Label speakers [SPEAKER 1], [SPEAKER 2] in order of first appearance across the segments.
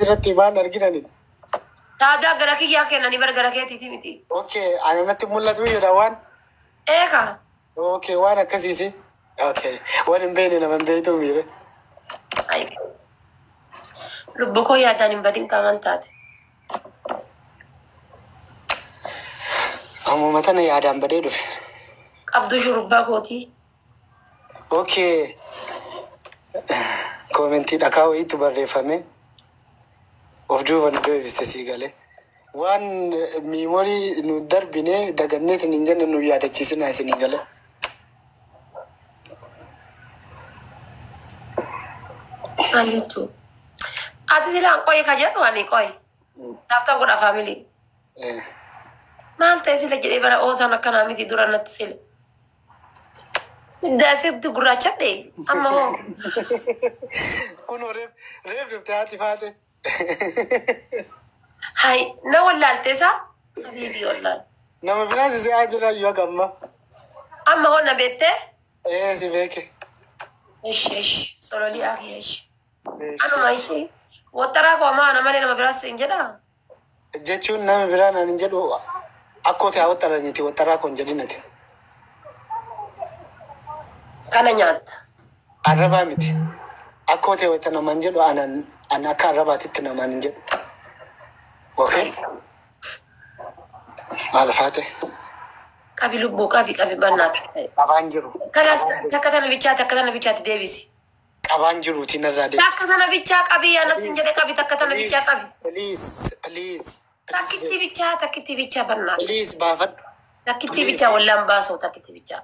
[SPEAKER 1] irratti waan arginani.
[SPEAKER 2] Taada gara kiyyaa kennanii bara gara keetiiti miti.
[SPEAKER 1] Okay, ani natti mul'atu jedha waan.
[SPEAKER 2] Eeka.
[SPEAKER 1] Okay, waan akkasiisi. Okay, waan hin beekne nama hin beektu miire.
[SPEAKER 2] Lubbuu koo yaadaan hin badin qaban taate.
[SPEAKER 1] Ammuma tana yaadaan badee dhufe.
[SPEAKER 2] Qabdu shurubbaa kootii.
[SPEAKER 1] Okay. Komentii dhakaa wayiitu barreeffame. Of duuba nu deebiste sii galee. Waan miimorii nu darbine dagannee kan hin jenne nu yaadachiisina isinii galee.
[SPEAKER 2] Antu. Ati silaan qoye ka jedhu ani qoye. Taaftaa godha faamilii. Maal ta'e sila jedhee bara oosaan akkanaa miti dura natti sile. Sitti gurraachadhe amma hoo.
[SPEAKER 1] Kunoo reef dhuftee haati faate.
[SPEAKER 2] Hai na wallaalteesaa? Habiibii wallaal.
[SPEAKER 1] Nama biraan si se'aa jira yoo gamma.
[SPEAKER 2] Amma hoo na beettee?
[SPEAKER 1] Si beeke.
[SPEAKER 2] Esh sololii akii esh. Anuma ishee wattaraa koo maana malee nama biraas hin jedhaa?
[SPEAKER 1] Jechuun nama biraan ani hin jedhu akkootii haa wattaraniiti wattaraa koo hin jedhinati.
[SPEAKER 2] Kana nyaatta.
[SPEAKER 1] Arrabaa miti. Akkootii wata nama hin jedhu ani akka arrabaatitti namaan hin jedhu. Okay. Maal faate?
[SPEAKER 2] Qabi lubbuu qabi bannaati.
[SPEAKER 1] Qabaan jiru.
[SPEAKER 2] Kanas takka tana bichaatti deebisi.
[SPEAKER 1] Qabaan jiruutiin irraa deebi.
[SPEAKER 2] Takka tana bichaa qabi anas hin jedhe qabi takka tana bichaa qabi.
[SPEAKER 1] Please.
[SPEAKER 2] Takkitti bichaa bannaati.
[SPEAKER 1] Please baafadhu.
[SPEAKER 2] Takkitti bichaa wallaan baasoo takkitti bichaa.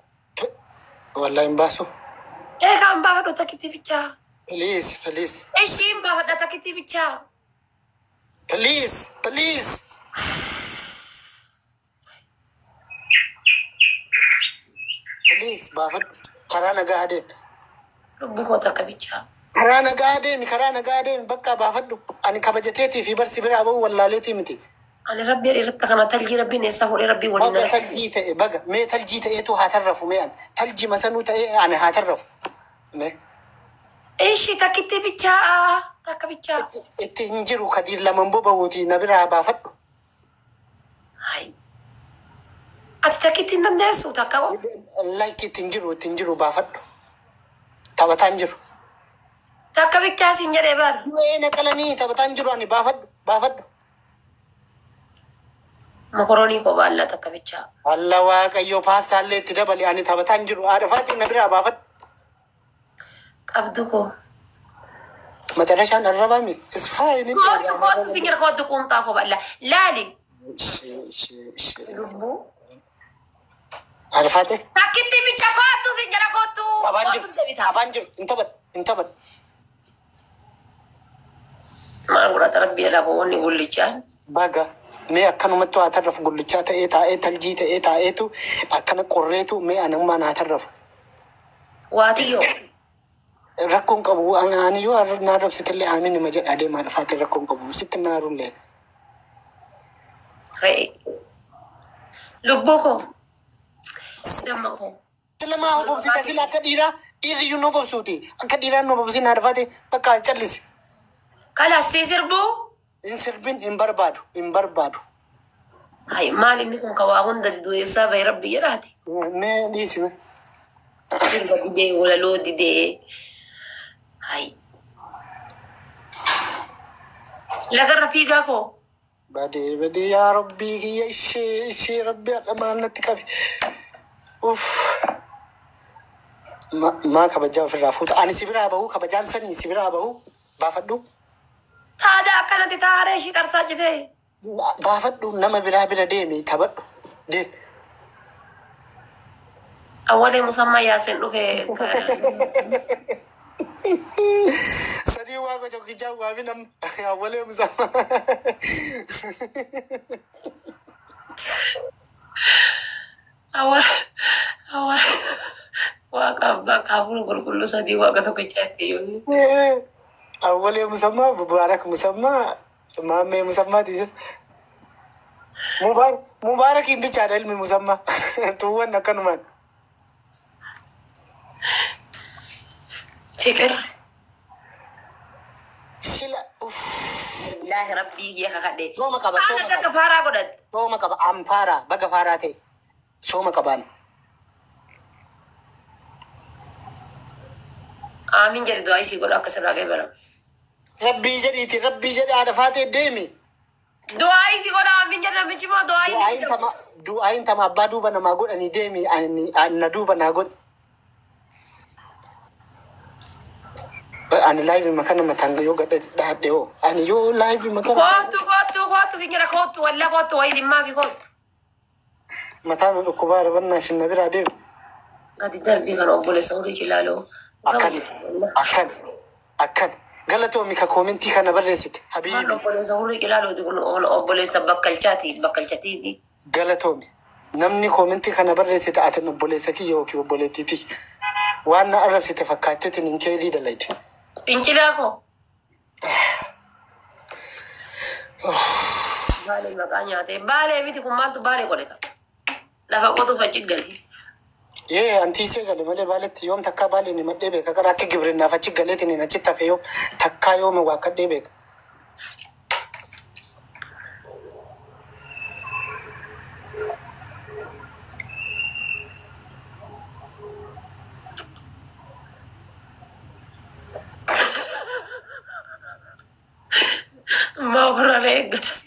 [SPEAKER 1] Wallaan hin baasu.
[SPEAKER 2] Eegaan baafadhu takkitti bichaa.
[SPEAKER 1] Please.
[SPEAKER 2] Ishiin baafadha takkitti bichaa.
[SPEAKER 1] Please. Please baafadhu. Karaa nagaa adeemi.
[SPEAKER 2] Lubbuu koo takka bichaa.
[SPEAKER 1] Karaa nagaa adeemi bakka baafadhu. Ani kabajateetii fi barsi biraa bahu wallaaleetii miti.
[SPEAKER 2] Ani rabbi irratti kana taljii rabbiin eessaa fuudhee rabbii waliin
[SPEAKER 1] baga taljii ta'e baga mee taljii ta'eetu haa tarrafu mee taljii masanuu ta'e ani haa tarrafu mee.
[SPEAKER 2] Ishi takkitti bichaa takka bichaa.
[SPEAKER 1] Itti hin jiru kadiir laman boba'uuti na biraa baafadhu.
[SPEAKER 2] Hai. Ati takkitti hin dandeessu takka boo.
[SPEAKER 1] Like itti hin jiru baafadhu. Taphataan jiru.
[SPEAKER 2] Takka bichaa siin jedhee baar.
[SPEAKER 1] Mee naqalanii taphataan jiru ani baafadhu.
[SPEAKER 2] Mokoroonii koo baallaa takka bichaa.
[SPEAKER 1] Allah waaqayyo paastaallee itti dabali ani taphataan jiru haadha faatii na biraa baafadhu.
[SPEAKER 2] Qabdu koo.
[SPEAKER 1] Macarrashaan arrabami. Is fine.
[SPEAKER 2] Kootu siin jedha kootu quumxaa koo baallaa. Laali. Lubbuu.
[SPEAKER 1] Haadha faatee.
[SPEAKER 2] Takkitti bichaa kootu siin jedha kootu.
[SPEAKER 1] Qabaan jiru. Hin taphat.
[SPEAKER 2] Maal godhata rabbii jedhaa boonni gullichaan.
[SPEAKER 1] Baga. Mee akkanumatti haa tarrafu gullichaa ta'ee taa'ee taljii ta'ee taa'eetu akkana qorreetu mee anammaa naa tarrafu.
[SPEAKER 2] Waatiyyoo.
[SPEAKER 1] Rakkoon qabu ani yoo naa rabsitillee aamin nima jedha adeemaa dhufaatee rakkoon qabu sitti naarullee.
[SPEAKER 2] Lubbuu koo. Damma koo.
[SPEAKER 1] Silamaa hobobsita sila akka dhiirriyyuu nu hobobsuuti akka dhiiraan nu hobobsin haa dhufaate bakka callisi.
[SPEAKER 2] Kalaasii sirbuu.
[SPEAKER 1] Hin sirbin hin barbaadu.
[SPEAKER 2] Hai maal inni kun kawaa hunda du'eessaa bahe rabbi jedhaati.
[SPEAKER 1] Mee dhiisime.
[SPEAKER 2] Sirba didee walaloo didee. Hai. Lagarra fiigaa koo.
[SPEAKER 1] Badee yaa rabbii kiyya ishee rabbi haadha maal natti qabe. Maa kabajaa ofirraa fuuta. Ani si biraa bahu kabajaan sanii si biraa bahu baafadhu.
[SPEAKER 2] Taada akkanatti taaree ishii qarsaa citee.
[SPEAKER 1] Baafadhu nama bira deemi taphadhu deemi.
[SPEAKER 2] Awwalee musammaa yaasen dhufee.
[SPEAKER 1] Sadii waa gocha kijaa waa fi nam awwalee musammaa.
[SPEAKER 2] Waaqa abbaa kaafuu qulqulluu sadii waaqa tokkichaa itti yoo.
[SPEAKER 1] Awwalee musammaa Mubaarak musammaa maammee musammaati jira. Mubaarakiin bichaadha ilmi musammaa tuuwwan akkanumaan.
[SPEAKER 2] Fikir.
[SPEAKER 1] Sila
[SPEAKER 2] billahi rabbii ya kakade
[SPEAKER 1] Sooma qaba, sooma
[SPEAKER 2] ana
[SPEAKER 1] qaba.
[SPEAKER 2] ka fara godat
[SPEAKER 1] Sooma qaba, amfaara, baga faaraa ta'e. Sooma qabaan.
[SPEAKER 2] amin jadi doa isi godak kasara ke bara
[SPEAKER 1] Rabbii jedhi haadha faatee deemi.
[SPEAKER 2] doa isi godak amin jadi amin cuma doa
[SPEAKER 1] Du'aayin tama abbaa duuba namaa godhanii deemi. Na duuba naa godhi. Ani live makana matanga yoo gadda dhahadhe hoo. Ani yoo live makana.
[SPEAKER 2] kotu sinyara kotu walla kotu wa ilimma fi kotu
[SPEAKER 1] Mataan dhukkubaa rabannaa shinna biraa deemu.
[SPEAKER 2] gadi darbi kan obbole sauri kilalo
[SPEAKER 1] Akkan. Galatoomi ka koomentii kana barreessite. Habiibi.
[SPEAKER 2] obbole sauri kilalo obbole sabakkalchati bakkalchati
[SPEAKER 1] Galatoomi. Namni koomentii kana barreessite ati obboleessa kiyya yookiin obboleettiiti. Waan na arrabsite fakkaatteetiin hin keelii dalayte.
[SPEAKER 2] Pincila ko. Bale makanya te bale miti kumaltu bale ko deka. Lafa qotu fachi gali.
[SPEAKER 1] Antii ishee gale malee baaletti yoom takkaa baaleen himadhee beeka. Gara akka gibrinnaaf achi galeetiin hin achitti hafe yoom takkaa yoom waakkadhee beeka.
[SPEAKER 2] Mau korale gatas.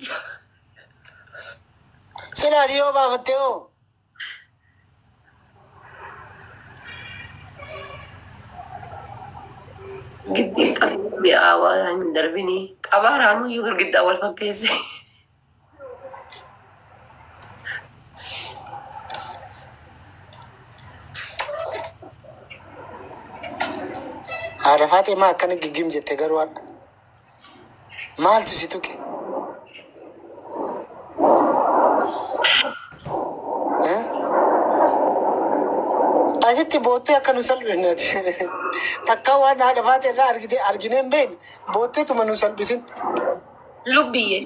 [SPEAKER 1] Silaa dhiyoo baafattee hoo?
[SPEAKER 2] Giddi qabi awaan darbini qabaaraanu yoo gidda wal fakkeesse.
[SPEAKER 1] Haadha faatee maa akkana giggim jette garuu hadha. Maaltu si tuqe? Asitti boottee akka nu salphisneeti. Takkaa waan haadha faatee irraa arginee hin beekne bootteetuma nu salphisin.
[SPEAKER 2] Lubbiye.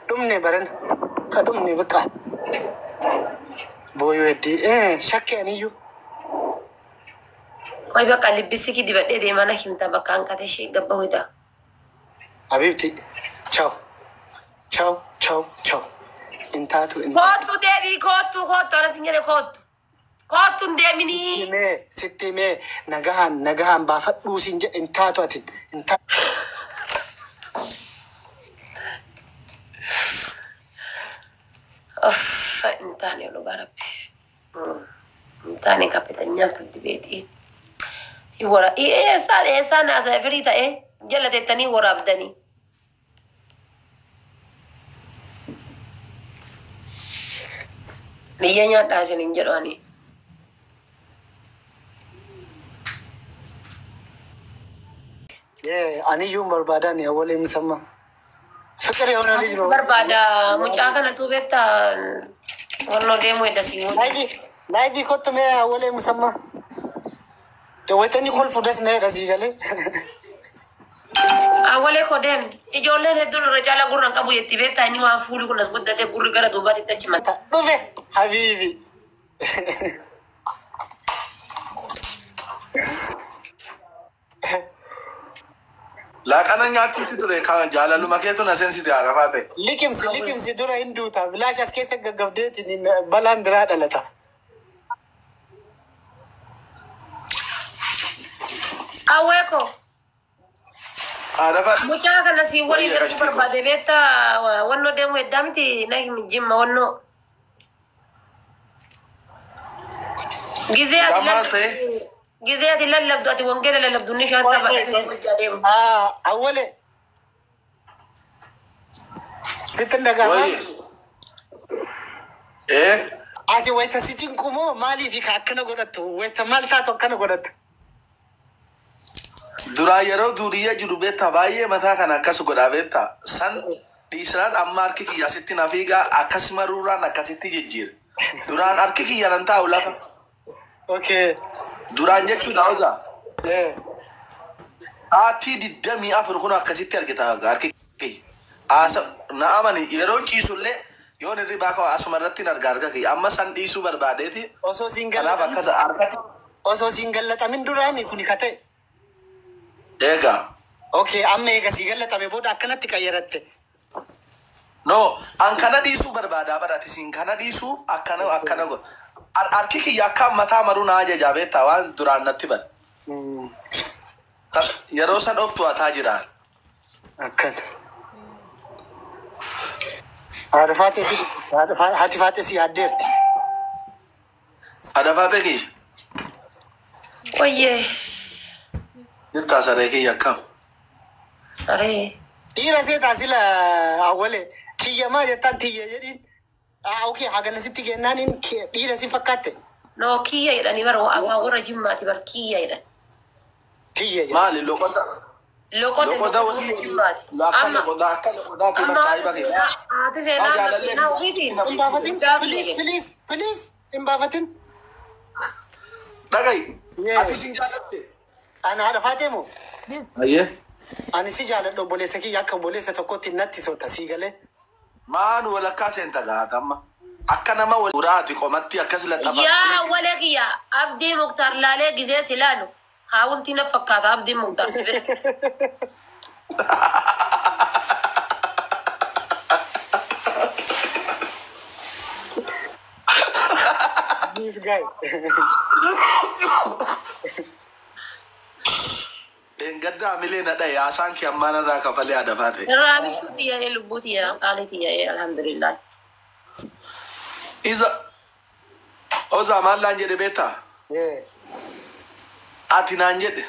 [SPEAKER 1] Dhumne barana. Ka dhumne biqaa. Booyoo heddii. Shakkii aniyyuu.
[SPEAKER 2] Wai bakka libbisi ki dibadhee deemana himta bakka hanqate ishee gabba hoyta.
[SPEAKER 1] Habiibti. Ciao. Intaatu.
[SPEAKER 2] Kootu deebii kootu ana sinyere kootu. Kootuun deemini.
[SPEAKER 1] Sitti himee nagahaan baafadhuu siin jedhe intaatu atin.
[SPEAKER 2] Intaane dhugaa rabbi. Intaane kapitanyaa fuddi beetii. Eessaan asa firii ta'e jala teettanii waraabdanii. Biyya nyaadhaa isin hin jedhani.
[SPEAKER 1] Aniyyuu barbaadaan awwalee misammaa. Fikir yoona ni jiru.
[SPEAKER 2] Barbaada mucaa kana tuubetta wannoo deemuu edda si waliin.
[SPEAKER 1] Laayivii kottu mee awwalee misammaa. Dawwatanii kolfu das na jedha sii galee.
[SPEAKER 2] Awwalee koo deem ijoolleen hedduun irra caalaa gurraan qabu jetti beektaa inni waan fuuli kun as guddatee gurri gara duubaatti achi mata.
[SPEAKER 1] Dhufe habiibi.
[SPEAKER 3] Laaqana nyaachuutti ture kan jaalaluma keetu na seensite arafaa ta'e.
[SPEAKER 1] Liqimsi dura hin duuta. Bilaash as keessa gaggabdeetiin balaan biraa dhalata.
[SPEAKER 2] Awwee koo.
[SPEAKER 3] Arafaa.
[SPEAKER 2] Mucaa kana si waliin ergu barbaade beektaa wannoo deemuu eddaa miti na himi jimma wannoo. Gizee ati lallabdu ati wangeela lallabdu ni shaanta baadhate si hojjaa deemu.
[SPEAKER 1] Awwalee. Sittin dhagaama. Ati wayita si cinqumoo maaliif akkana godhattu? Wayita maal taatu akkana godhatta?
[SPEAKER 3] Duraa yeroo duudiyyaa jiru beektaa baay'ee mataa kana akkas godhaa beektaa. San dhiisaan amma harki kiyya asitti na fiigaa akkasuma ruuraan akkasitti jijjiira. Duraan harki kiyya nan taa'u lafa.
[SPEAKER 1] Okay.
[SPEAKER 3] Duraan jechuudha oza. Ati 24 kun akkasitti argita harki kiyya. Na amani yeroo ciisullee yoo irri baaka asuma irratti argaa kiyya. Amma san dhiisuu barbaadeeti.
[SPEAKER 1] Osoo siin
[SPEAKER 3] kanaaf akkas harka
[SPEAKER 1] Oso singalata min durami kuni kate.
[SPEAKER 3] Ega.
[SPEAKER 1] Okay, amma ega singalata me boda akkanatti qayyaratte.
[SPEAKER 3] No, an kana disu barbada barati sin kana disu akkana go. Arki ki yakka mata maruna aje jabeta wan duran natti ban. Yeroo san of tu'ataa jiraan.
[SPEAKER 1] Akkan. Haati faate si addeerti.
[SPEAKER 3] Ada faate ki.
[SPEAKER 2] Oye.
[SPEAKER 3] Jirtaa saree ki yakkam.
[SPEAKER 2] Saree.
[SPEAKER 1] Dhiira seetaa sila awwale kiyyamaa jettaan tiyya jedhin. Okay, hagana sitti kennaanin dhiira si fakkaatte.
[SPEAKER 2] No kiyya jedhanii bara afaan warra jimmaati bara kiyya jedhan.
[SPEAKER 1] Tiyya.
[SPEAKER 3] Maali loqota.
[SPEAKER 2] Loqota wali jimmaati.
[SPEAKER 3] Akkana fi marsaayi bakee.
[SPEAKER 2] Haati seenaa ofiitiin.
[SPEAKER 1] Hin baafatin. Please. Hin baafatin.
[SPEAKER 3] Dhagai. Ati sin jaalatte.
[SPEAKER 1] Ana haadha faatee moo?
[SPEAKER 3] Ayyee.
[SPEAKER 1] Ani si jaaladhu obboleessa kiyya akka obboleessa tokkotti natti soota sii galee.
[SPEAKER 3] Maanu walakkaa seenta gaatamma. Akka nama wuraati qomatti akkas laxafatte.
[SPEAKER 2] Yaa wale kiyya Abdii Muktaar laalee gisee silaalu. Haawultii na fakkaata Abdii Muktaar si bira.
[SPEAKER 1] This guy.
[SPEAKER 3] Engadda amile na dai asan ki amma na raka fale ada fate.
[SPEAKER 2] Rabi shuti ya lubuti ya qaliti ya alhamdulillah.
[SPEAKER 3] Iza Oza mallan jede beta. Ati nan jede.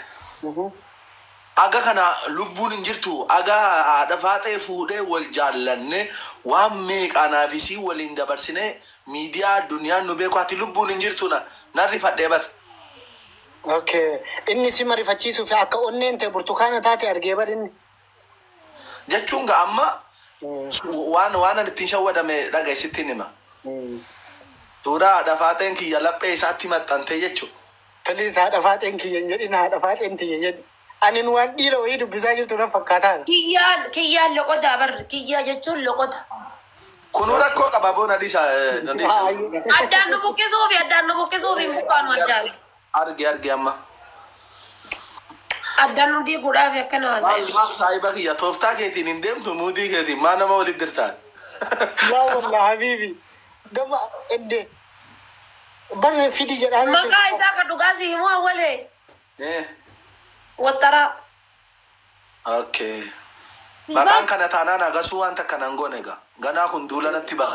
[SPEAKER 3] Aga kana lubbuun injirtu aga ada fate fuudhe wal jaallanne waan meeqana fisi walin dabarsine media dunya no beeku ati lubbuun injirtu na rifadhe bar.
[SPEAKER 1] Okay. Inni si marifachiisuu fi akka onneen ta'e burtukaana taate argee bar inni.
[SPEAKER 3] Jechuun ga amma waan ittiin shawwadame dhaga isittiin hima. Suuraa haadha faaxeen kiyya laphee isaatti maxxantee jechuudha.
[SPEAKER 1] Please haadha faaxeen kiyya hin jedhin haadha faaxeen tiyya jedhi. Ani waan dhiira wayii dubbisaa jirtu na fakkaataan.
[SPEAKER 2] Kiyyaan loqota bar kiyyaa jechuun loqota.
[SPEAKER 3] Kunu rakkoo qaba boona dhisa.
[SPEAKER 2] Addaan nu buqqisuu fi mukaanu addaan.
[SPEAKER 3] Arge amma.
[SPEAKER 2] Addaan nu diiguudhaaf akkana haasa'e.
[SPEAKER 3] Maal saahiba kiyya tooftaa keetiin hin deemtu muudii keetiin maa nama walitti dirtaan.
[SPEAKER 1] Yaa wallah habiibi. Gama ende. Barre fidi jedhaanii.
[SPEAKER 2] Maqaa isaa ka dhugaa si himu awwalee. Wattara.
[SPEAKER 3] Okay. Maqaan kana taanaan agasuu wanta kanan goone egaa. Ganaa kun duula natti ba'a.